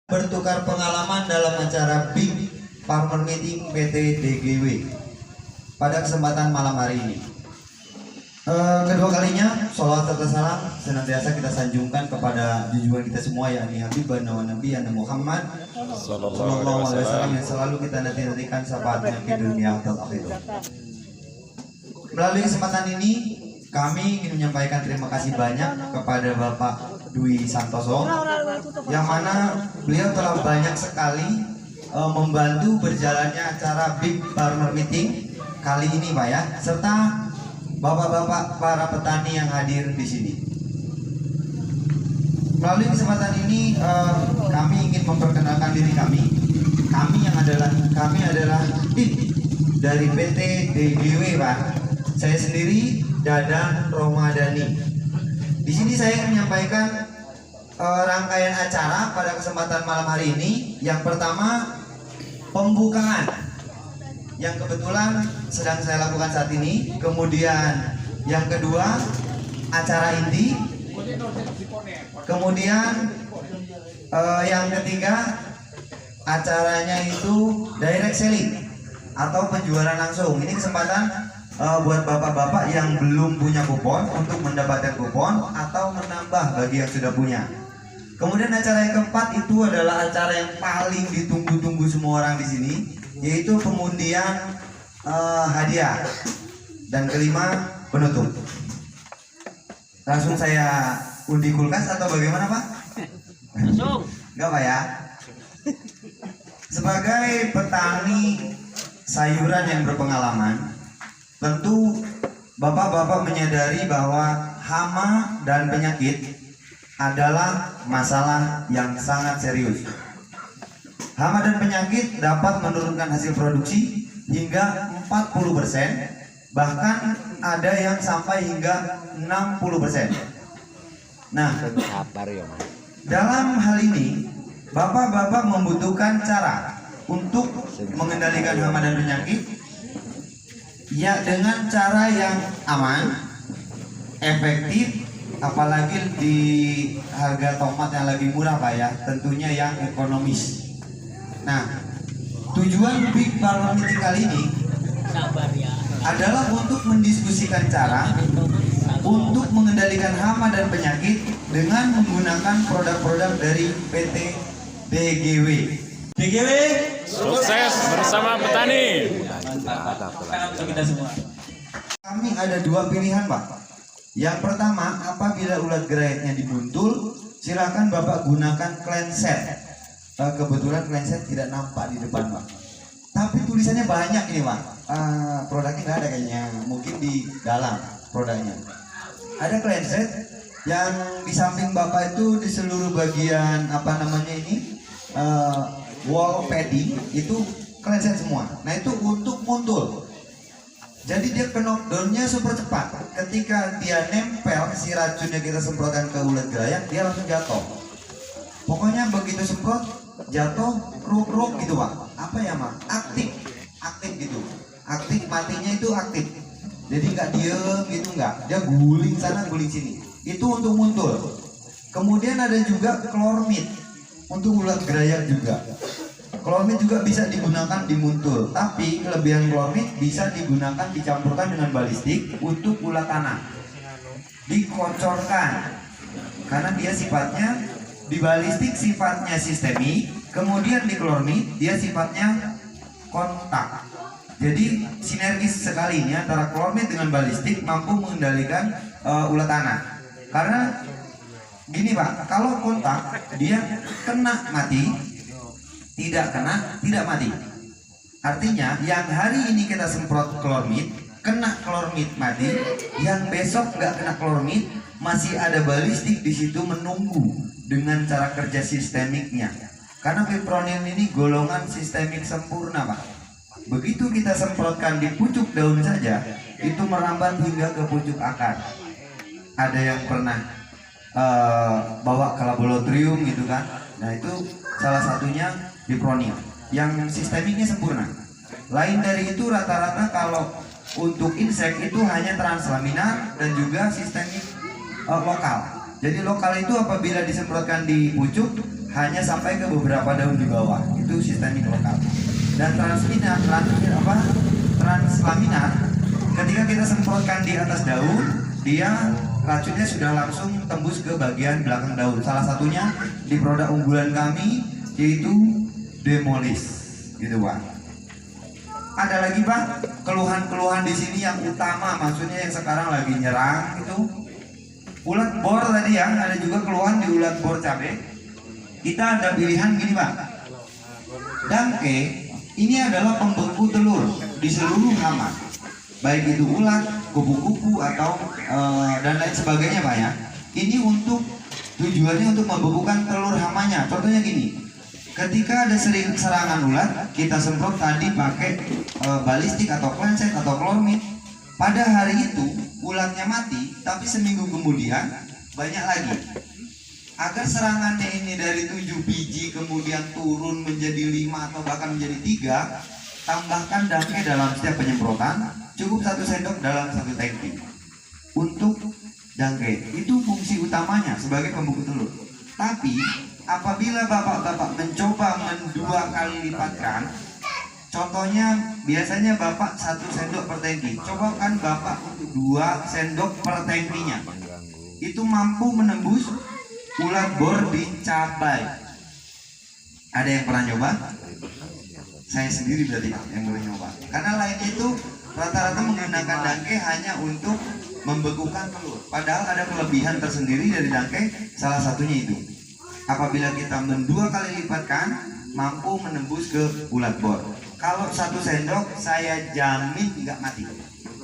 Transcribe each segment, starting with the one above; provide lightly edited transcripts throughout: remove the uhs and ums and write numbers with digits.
Bertukar pengalaman dalam acara Big Farmer Meeting PT DGW pada kesempatan malam hari ini. Kedua kalinya sholawat serta salam senantiasa kita sanjungkan kepada junjungan kita semua, yakni Habibana wa Nabi Muhammad sallallahu alaihi wasallam, yang selalu kita nanti-nantikan syafaatnya di dunia dan akhirat. Melalui kesempatan ini kami ingin menyampaikan terima kasih banyak kepada Bapak Dwi Santoso, yang mana beliau telah banyak sekali membantu berjalannya acara Big Farmer Meeting kali ini, Pak ya, serta bapak-bapak para petani yang hadir di sini. Melalui kesempatan ini kami ingin memperkenalkan diri kami. Kami adalah tim dari PT DGW, Pak. Saya sendiri Dadan Romadani. Di sini saya ingin menyampaikan rangkaian acara pada kesempatan malam hari ini. Yang pertama, pembukaan yang kebetulan sedang saya lakukan saat ini. Kemudian yang kedua, acara inti. Kemudian yang ketiga, acaranya itu direct selling atau penjualan langsung. Ini kesempatan buat bapak-bapak yang belum punya kupon untuk mendapatkan kupon atau menambah bagi yang sudah punya. Kemudian acara yang keempat itu adalah acara yang paling ditunggu-tunggu semua orang di sini, yaitu pengundian hadiah. Dan kelima, penutup. Langsung saya undi kulkas atau bagaimana, Pak? Langsung. Enggak, Pak ya? Sebagai petani sayuran yang berpengalaman, tentu bapak-bapak menyadari bahwa hama dan penyakit adalah masalah yang sangat serius. Hama dan penyakit dapat menurunkan hasil produksi hingga 40%, bahkan ada yang sampai hingga 60%. Nah, dalam hal ini bapak-bapak membutuhkan cara untuk mengendalikan hama dan penyakit, ya, dengan cara yang aman, efektif, apalagi di harga tomat yang lagi murah, Pak ya, tentunya yang ekonomis. Nah, tujuan Big Farmer Meeting kali ini adalah untuk mendiskusikan cara untuk mengendalikan hama dan penyakit dengan menggunakan produk-produk dari PT DGW. DGW sukses bersama petani. Kami ada dua pilihan, Pak. Yang pertama, apabila ulat gerayatnya dibuntul, silakan Bapak gunakan cleanset. Kebetulan cleanset tidak nampak di depan, Pak. Tapi tulisannya banyak ini, Pak. Produknya nggak ada kayaknya, mungkin di dalam produknya. Ada cleanset yang di samping Bapak itu di seluruh bagian wall padding itu cleanset semua. Nah, itu untuk muntul. Jadi dia knockdownnya super cepat. Ketika dia nempel, si racunnya kita semprotkan ke ulat gerayat, dia langsung jatuh. Pokoknya begitu semprot, jatuh, kruk gitu, Pak. Apa ya, Mak? Aktif gitu. Aktif, matinya itu aktif. Jadi nggak diem gitu, nggak. Dia guling sana, guling sini. Itu untuk muntul. Kemudian ada juga klormid untuk ulat gerayat juga. Klormid juga bisa digunakan di muntul, tapi kelebihan klormid bisa digunakan dicampurkan dengan balistik untuk ulat tanah. Dikocorkan, karena dia sifatnya di balistik sifatnya sistemik, kemudian di klormid dia sifatnya kontak. Jadi sinergis sekali ini antara klormid dengan balistik mampu mengendalikan ulat tanah. Karena gini, Pak, kalau kontak dia kena mati, tidak kena tidak mati. Artinya yang hari ini kita semprot klormid, kena klormid mati, yang besok nggak kena klormid masih ada balistik di situ menunggu dengan cara kerja sistemiknya. Karena fipronil ini golongan sistemik sempurna, Pak. Begitu kita semprotkan di pucuk daun saja, itu merambat hingga ke pucuk akar. Ada yang pernah bawa ke laboratorium gitu kan? Nah, itu salah satunya fipronil yang sistemiknya sempurna. Lain dari itu, rata-rata kalau untuk insek itu hanya translaminar dan juga sistemik lokal. Jadi lokal itu apabila disemprotkan di pucuk, hanya sampai ke beberapa daun di bawah, itu sistemik lokal. Dan translaminar, ketika kita semprotkan di atas daun, dia racunnya sudah langsung tembus ke bagian belakang daun. Salah satunya di produk unggulan kami yaitu Demolis, gitu Pak. Ada lagi Pak, keluhan-keluhan di sini yang utama, maksudnya yang sekarang lagi nyerang itu ulat bor tadi ya, ada juga keluhan di ulat bor cabai. Kita ada pilihan gini Pak, Dangke ini adalah pembeku telur di seluruh hama, baik itu ulat, kupu-kupu atau dan lain sebagainya Pak ya. Ini untuk tujuannya untuk membekukan telur hamanya. Contohnya gini, ketika ada serangan ulat, kita semprot tadi pakai balistik atau klenset atau klormid. Pada hari itu ulatnya mati, tapi seminggu kemudian banyak lagi. Agar serangannya ini dari 7 biji kemudian turun menjadi 5 atau bahkan menjadi 3, tambahkan Dangke dalam setiap penyemprotan, cukup 1 sendok dalam 1 tangki. Untuk Dangke itu fungsi utamanya sebagai pembeku telur. Tapi apabila bapak-bapak mencoba mendua kali lipatkan, contohnya biasanya bapak 1 sendok per tangki, cobakan bapak untuk 2 sendok per tangkinya, itu mampu menembus ulat bor di cabai. Ada yang pernah nyoba? Saya sendiri berarti yang boleh nyoba. Karena lain itu rata-rata menggunakan Dangke hanya untuk membekukan telur. Padahal ada kelebihan tersendiri dari Dangke, salah satunya itu. Apabila kita mendua kali lipatkan, mampu menembus ke ulat bor. Kalau 1 sendok saya jamin nggak mati.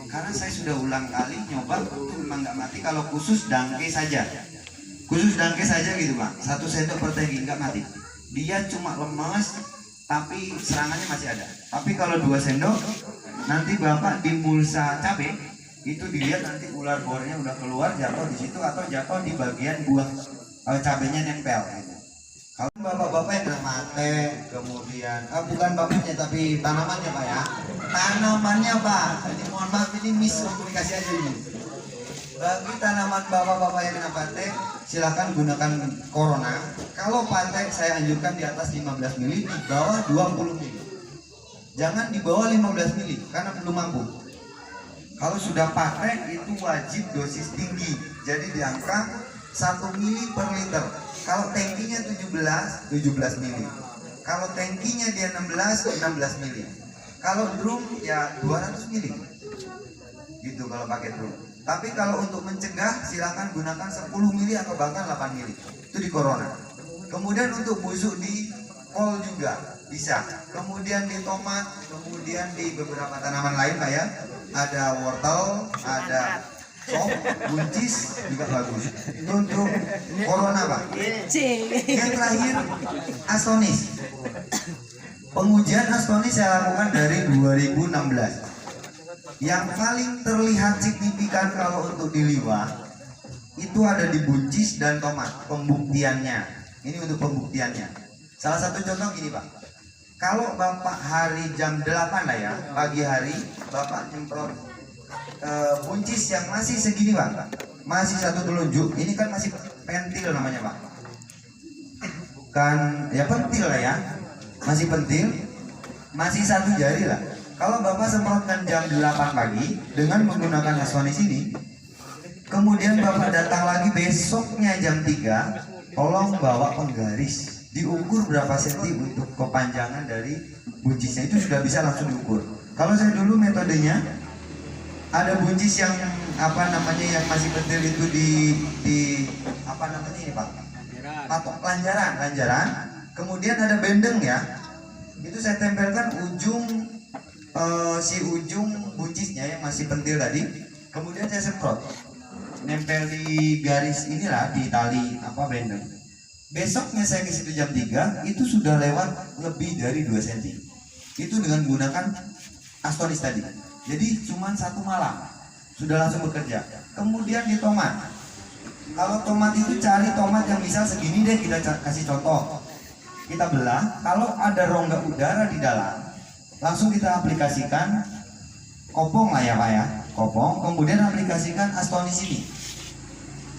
Karena saya sudah ulang kali nyoba, itu memang nggak mati kalau khusus Dangke saja. Khusus Dangke saja gitu Pak, 1 sendok per tangki nggak mati. Dia cuma lemes, tapi serangannya masih ada. Tapi kalau 2 sendok, nanti bapak di mulsa cabai itu dilihat nanti ular bornya udah keluar, jatuh di situ atau jatuh di bagian buah cabainya nempel. Gitu. Kalau bapak-bapak yang kena mate, kemudian bukan bapaknya tapi tanamannya Pak ya, tanamannya Pak. Jadi mohon maaf ini miskomunikasi aja ini. Bagi tanaman bapak-bapak yang kena pate, silahkan gunakan Corona. Kalau pate saya anjurkan di atas 15 mili, di bawah 20 mili. Jangan di bawah 15 mili karena belum mampu. Kalau sudah pate itu wajib dosis tinggi. Jadi di angka 1 mili per liter. Kalau tangkinya 17 mili. Kalau tangkinya dia 16 mili. Kalau drum ya 200 mili. Gitu kalau pakai drum. Tapi kalau untuk mencegah silakan gunakan 10 mili atau bahkan 8 mili. Itu di Corona. Kemudian untuk busuk di kol juga bisa. Kemudian di tomat, kemudian di beberapa tanaman lain Pak ya. Ada wortel, ada sop, buncis juga bagus. Itu untuk Corona Pak. Yang terakhir astonis. Pengujian astonis saya lakukan dari 2016. Yang paling terlihat signifikan kalau untuk di liwah itu ada di buncis dan tomat. Pembuktiannya, ini untuk pembuktiannya. Salah satu contoh gini Pak, kalau bapak hari jam 8 lah ya, pagi hari bapak nyemprot buncis yang masih segini Pak, masih 1 telunjuk, ini kan masih pentil namanya Pak, bukan ya pentil lah ya, masih pentil, masih 1 jari lah. Kalau bapak semprotkan jam 8 pagi dengan menggunakan astonis ini, kemudian bapak datang lagi besoknya jam 3, tolong bawa penggaris, diukur berapa senti untuk kepanjangan dari buncisnya, itu sudah bisa langsung diukur. Kalau saya dulu metodenya ada buncis yang apa namanya yang masih pentil itu di apa namanya ini Pak, patok lanjaran, kemudian ada bendeng ya, itu saya tempelkan ujung si ujung buncisnya yang masih pentil tadi, kemudian saya semprot, nempel di garis inilah di tali apa bendeng. Besoknya saya ke situ jam 3, itu sudah lewat lebih dari 2 cm. Itu dengan menggunakan astonis tadi. Jadi cuma 1 malam sudah langsung bekerja. Kemudian di tomat, kalau tomat itu cari tomat yang misal segini deh, kita kasih contoh. Kita belah, kalau ada rongga udara di dalam, langsung kita aplikasikan kopong lah ya Pak ya, kopong, kemudian aplikasikan astonis ini.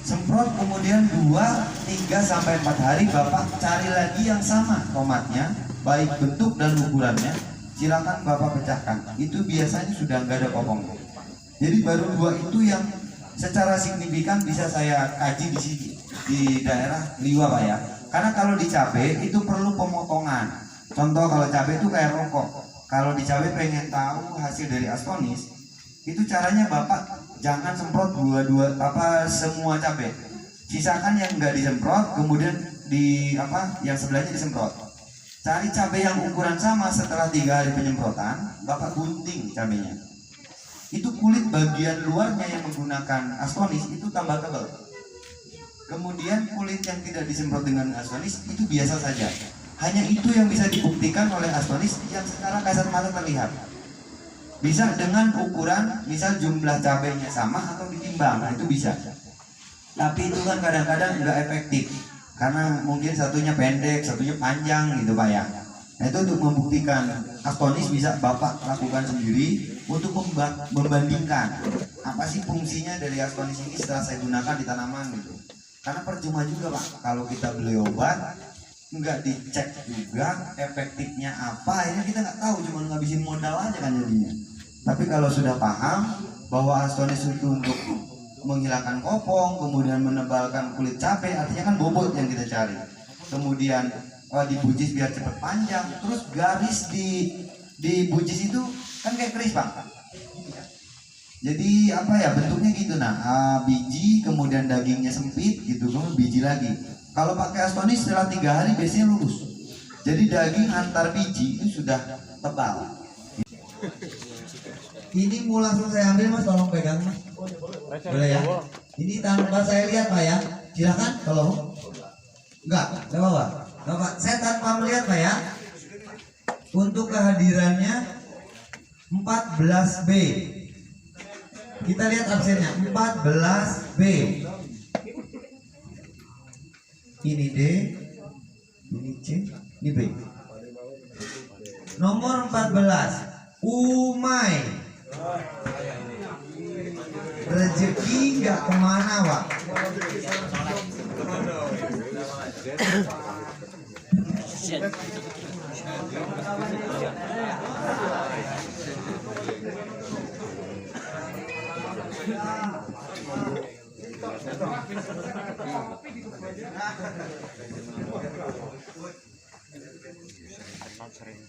semprot kemudian 2, 3 sampai 4 hari Bapak cari lagi yang sama tomatnya, baik bentuk dan ukurannya, silakan Bapak pecahkan. Itu biasanya sudah nggak ada kopong. Jadi baru 2 itu yang secara signifikan bisa saya kaji di sini di daerah Liwa Pak ya. Karena kalau di cabai itu perlu pemotongan. Contoh kalau cabai itu kayak rokok. Kalau di cabai pengen tahu hasil dari astonis, itu caranya Bapak jangan semprot semua cabai. Sisakan yang nggak disemprot, kemudian yang sebelahnya disemprot. Cari cabai yang ukuran sama setelah 3 hari penyemprotan, Bapak gunting cabainya. Itu kulit bagian luarnya yang menggunakan astonis itu tambah tebal. Kemudian kulit yang tidak disemprot dengan astonis itu biasa saja. Hanya itu yang bisa dibuktikan oleh astonis yang secara kasat mata terlihat. Bisa dengan ukuran, misal jumlah cabainya sama atau ditimbang, nah itu bisa. Tapi itu kan kadang-kadang nggak efektif karena mungkin satunya pendek, satunya panjang gitu Pak ya. Nah itu untuk membuktikan astonis bisa Bapak lakukan sendiri untuk membandingkan apa sih fungsinya dari astonis ini setelah saya gunakan di tanaman gitu. Karena percuma juga Pak kalau kita beli obat nggak dicek juga efektifnya apa, akhirnya kita nggak tahu, cuma ngabisin modal aja kan jadinya. Tapi kalau sudah paham bahwa astonis itu untuk menghilangkan kopong, kemudian menebalkan kulit cabai, artinya kan bobot yang kita cari. Kemudian dibujis biar cepat panjang, terus garis di bujis itu kan kayak keris Pak. Jadi bentuknya gitu. Biji kemudian dagingnya sempit gitu, kemudian biji lagi. Kalau pakai astonis setelah 3 hari biasanya lurus. Jadi daging antar biji itu sudah tebal. Ini mau langsung saya ambil Mas, tolong pegang Mas. Boleh ya? Ini tanpa saya lihat Pak ya. Silakan kalau enggak apa-apa. Bapak, saya tanpa melihat Pak ya. Untuk kehadirannya 14B. Kita lihat absennya 14B. Ini D, ini C, ini B. Nomor 14 Umay. Rezeki nggak kemana Pak. Sering